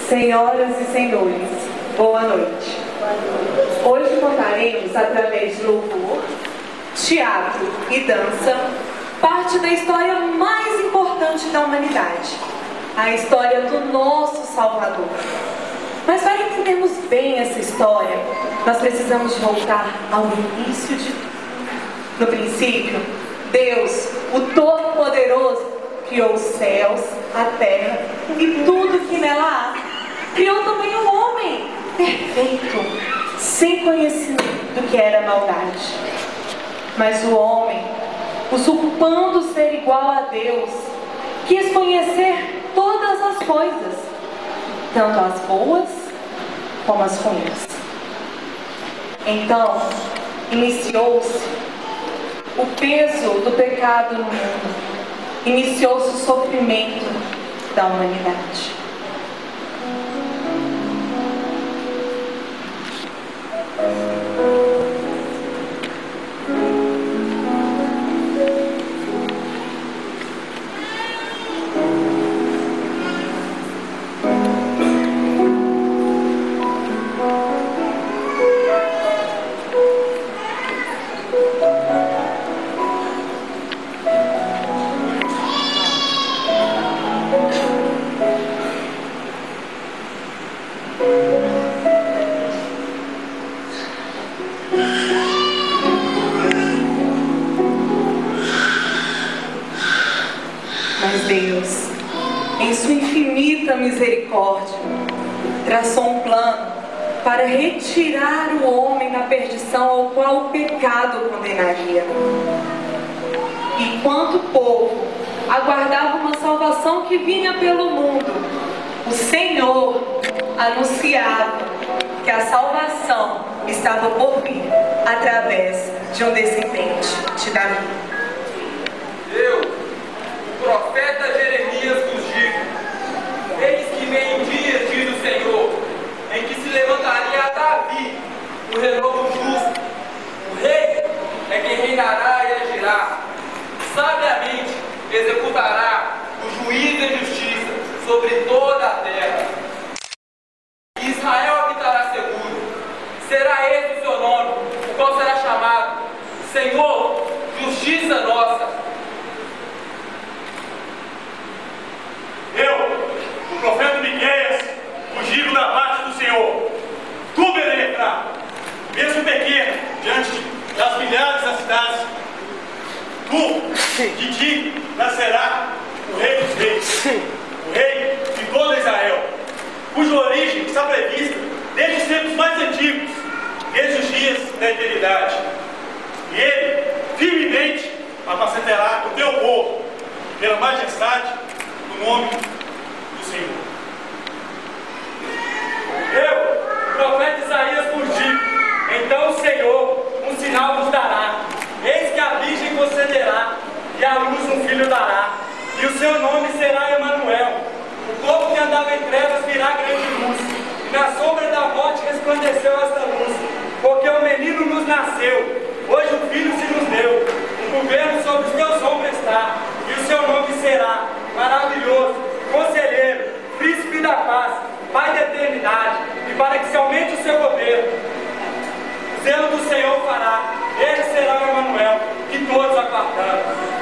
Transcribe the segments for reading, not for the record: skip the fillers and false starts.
Senhoras e senhores, boa noite. Hoje contaremos, através de louvor, teatro e dança, parte da história mais importante da humanidade, a história do nosso Salvador. Mas para entendermos bem essa história, nós precisamos voltar ao início de tudo. No princípio, Deus, o Todo-Poderoso, criou os céus, a terra e tudo que nela há. Criou também o homem, perfeito, sem conhecimento do que era maldade. Mas o homem, usurpando ser igual a Deus, quis conhecer todas as coisas, tanto as boas como as ruins. Então, iniciou-se o peso do pecado no mundo. Iniciou-se o sofrimento da humanidade. Mas Deus, em sua infinita misericórdia, traçou um plano para retirar o homem da perdição ao qual o pecado o condenaria. Enquanto o povo aguardava uma salvação que vinha pelo mundo, o Senhor anunciava que a salvação estava por vir através de um descendente de Davi. O profeta Jeremias nos diz: eis que vem dias, diz o Senhor, em que se levantaria a Davi o renovo justo. O rei é quem reinará e agirá. Sabiamente executará o juízo e a justiça sobre toda a terra. E Israel habitará seguro. Será esse o seu nome, o qual será chamado Senhor, justiça nossa. O profeta Miqueias, fugido da parte do Senhor. Tu, Belém Efrata, mesmo pequeno, diante das milhares das cidades, de ti nascerá o Rei dos Reis, o Rei de toda Israel, cuja origem está prevista desde os tempos mais antigos, desde os dias da eternidade. E ele, firmemente, apacentará o teu povo, pela majestade do nome do Senhor. O profeta Isaías vos digo: então o Senhor um sinal vos dará. Eis que a virgem concederá, e à luz um filho dará, e o seu nome será Emanuel. O povo que andava em trevas virá grande luz, e na sombra da morte resplandeceu esta luz. Porque o menino nos nasceu, hoje o filho se nos deu, o governo sobre os teus ombros está, e o seu nome será Maravilhoso, Conselheiro, Príncipe da Paz, Pai da eternidade, e para que se aumente o seu governo, o zelo do Senhor fará. Ele será o Emanuel, que todos aguardamos.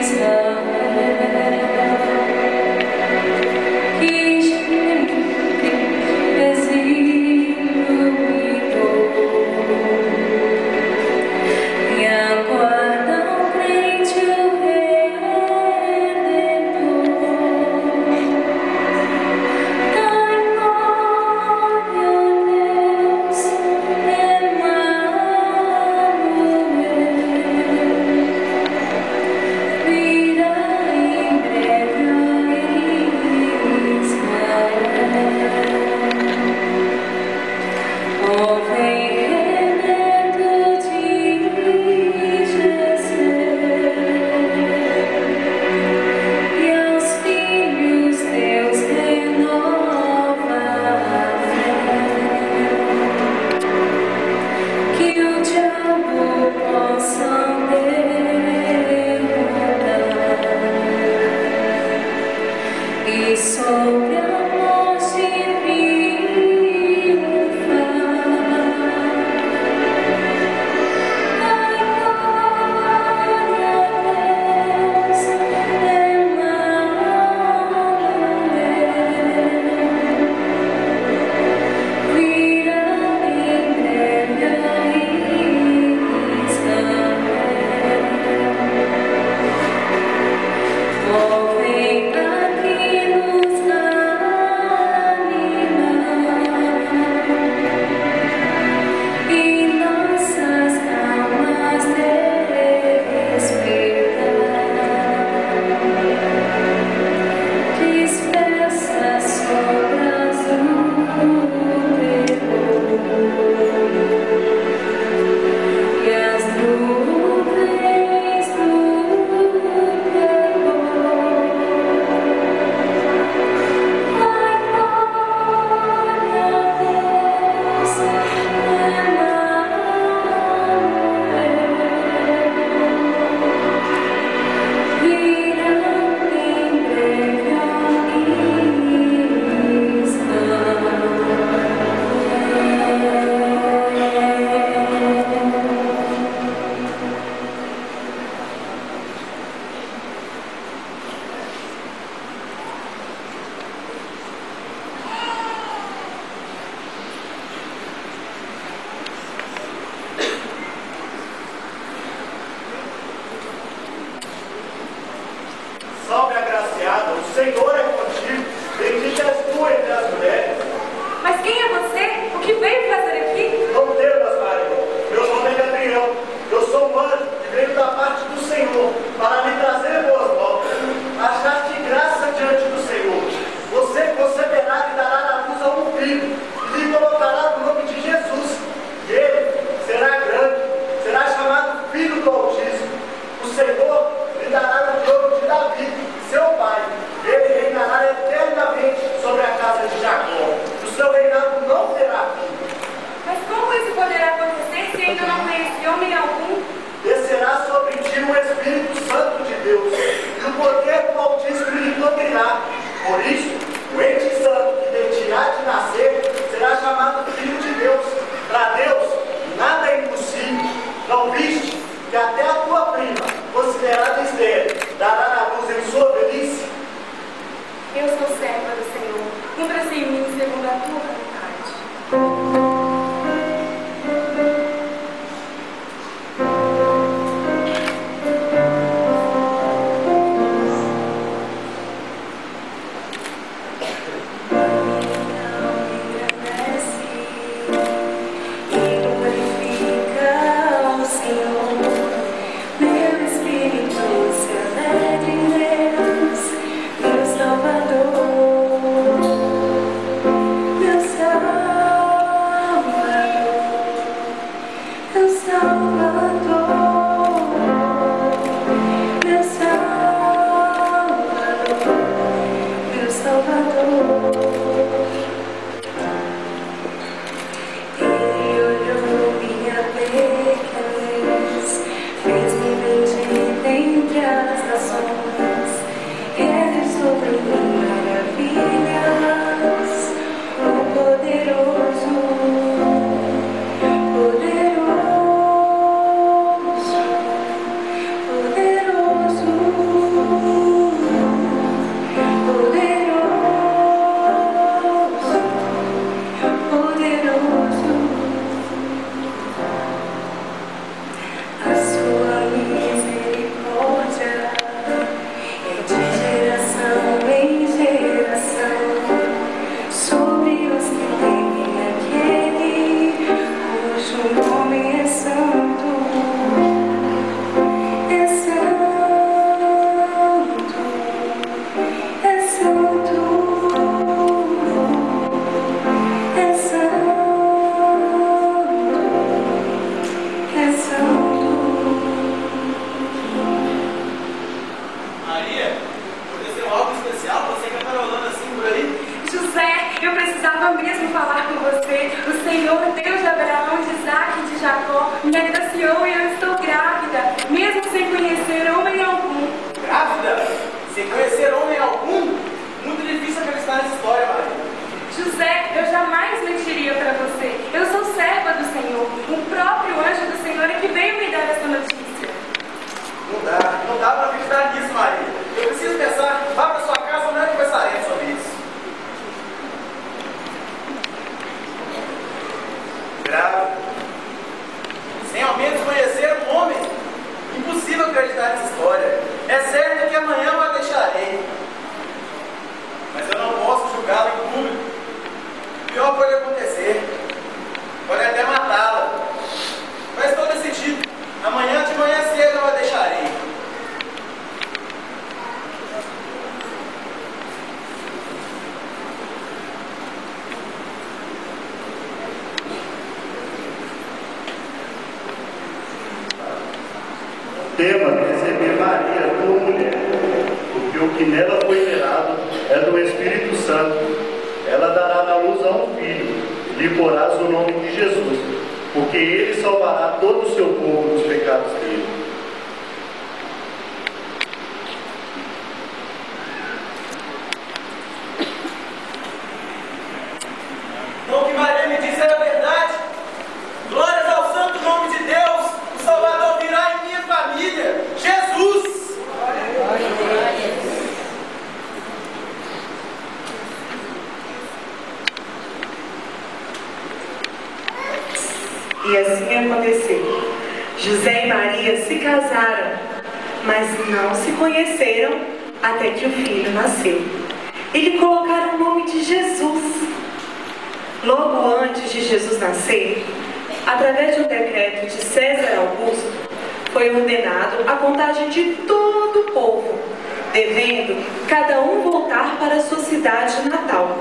Israel. Sem conhecer homem algum, muito difícil. porque o que nela foi gerado é do Espírito Santo. Ela dará na luz a um filho, e lhe porás o nome de Jesus, porque ele salvará todo o seu povo dos pecados dele. Então, o que Maria me disse era verdade. Glórias ao santo nome de Deus. O Salvador virá em minha família. Jesus! E assim aconteceu. José e Maria se casaram, mas não se conheceram até que o filho nasceu. E lhe colocaram o nome de Jesus. Logo antes de Jesus nascer, através de um decreto de César Augusto, foi ordenado a contagem de todo o povo, devendo cada um voltar para a sua cidade natal.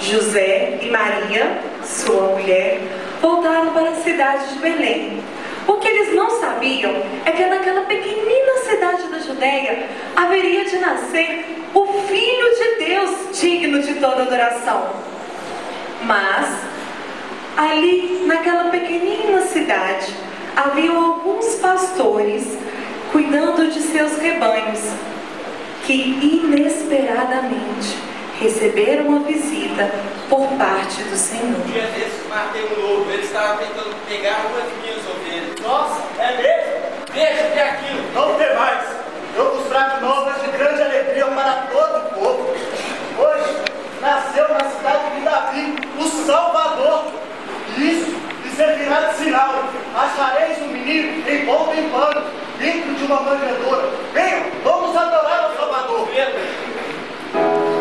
José e Maria, sua mulher, voltaram para a cidade de Belém. O que eles não sabiam é que naquela pequenina cidade da Judeia haveria de nascer o Filho de Deus, digno de toda adoração. Mas, ali naquela pequenina cidade, haviam alguns pastores cuidando de seus rebanhos, que inesperadamente receberam uma visita por parte do Senhor. Um dia desses matei um lobo, ele estava tentando pegar uma de minhas ovelhas. Nossa, é mesmo? Veja que é aquilo. Não tem mais. Eu vos trago novas de grande alegria para todo o povo. Hoje nasceu na cidade de Davi o Salvador. Isso lhe servirá de sinal. Achareis um menino envolto em pano, dentro de uma manjedoura. Venham, vamos adorar o Salvador. Amém.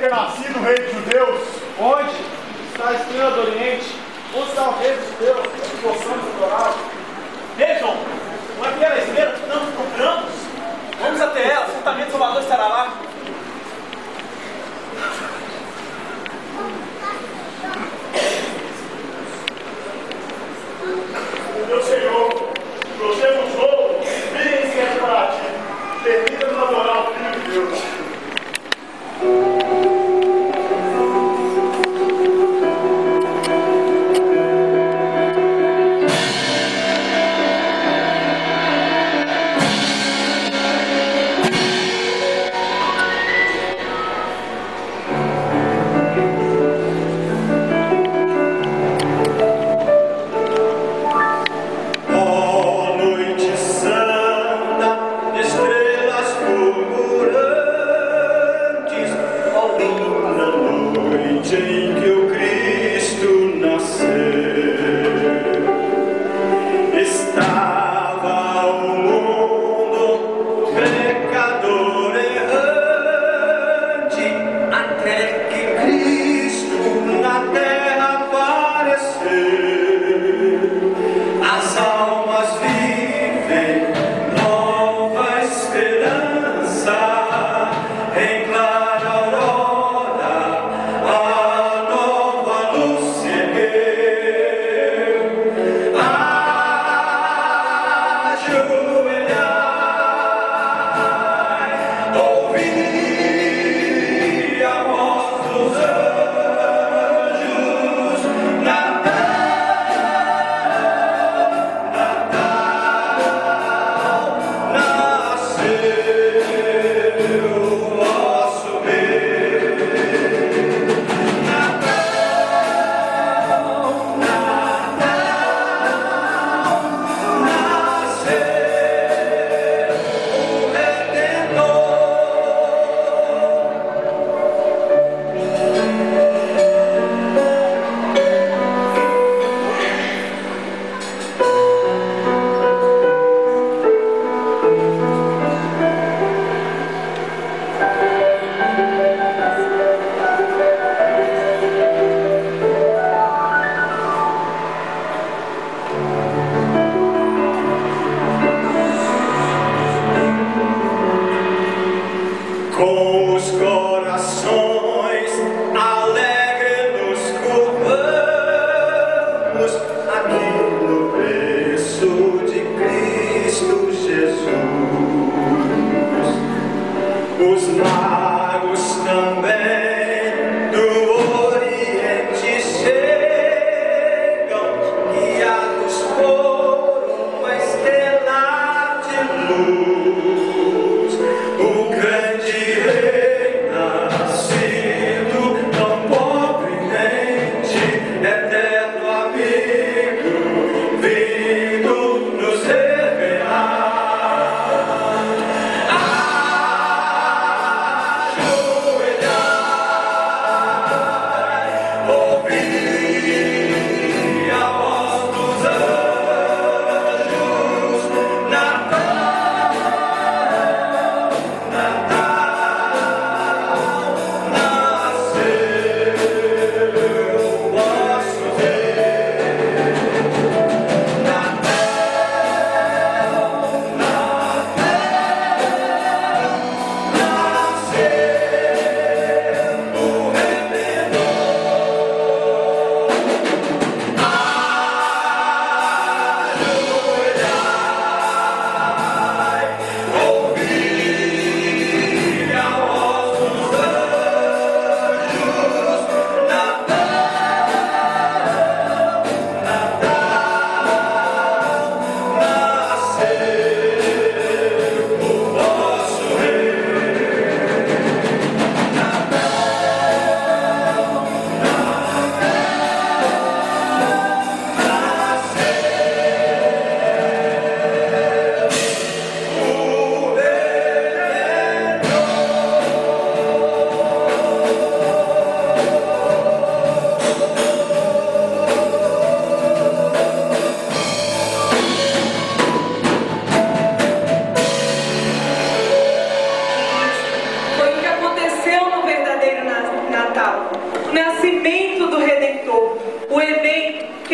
ter nascido o rei dos judeus? Onde está a estrela do Oriente? Onde está o rei dos judeus? Nós possamos adorar. Vejam, não é aquela estrela que tanto procuramos? Vamos até ela, certamente o Salvador estará lá. Meu Senhor, trouxemos ouro, bem certo para ti. Permita-nos adorar o Filho de Deus.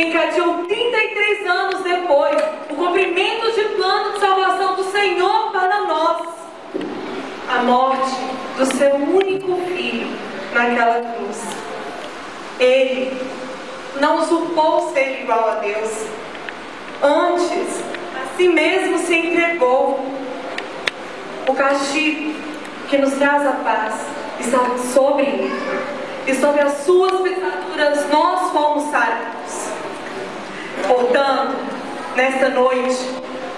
que encadeou 33 anos depois o cumprimento de plano de salvação do Senhor para nós. A morte do seu único filho naquela cruz. Ele não usurpou ser igual a Deus. Antes, a si mesmo se entregou. O castigo que nos traz a paz estava sobre ele. E sobre as suas pisaduras nós fomos sarados. Portanto, nesta noite,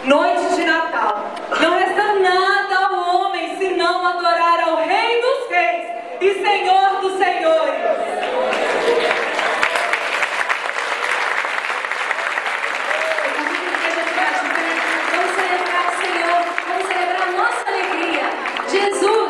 noite de Natal, não resta nada ao homem senão adorar ao Rei dos Reis e Senhor dos Senhores. Vamos celebrar o Senhor, vamos celebrar a nossa alegria. Jesus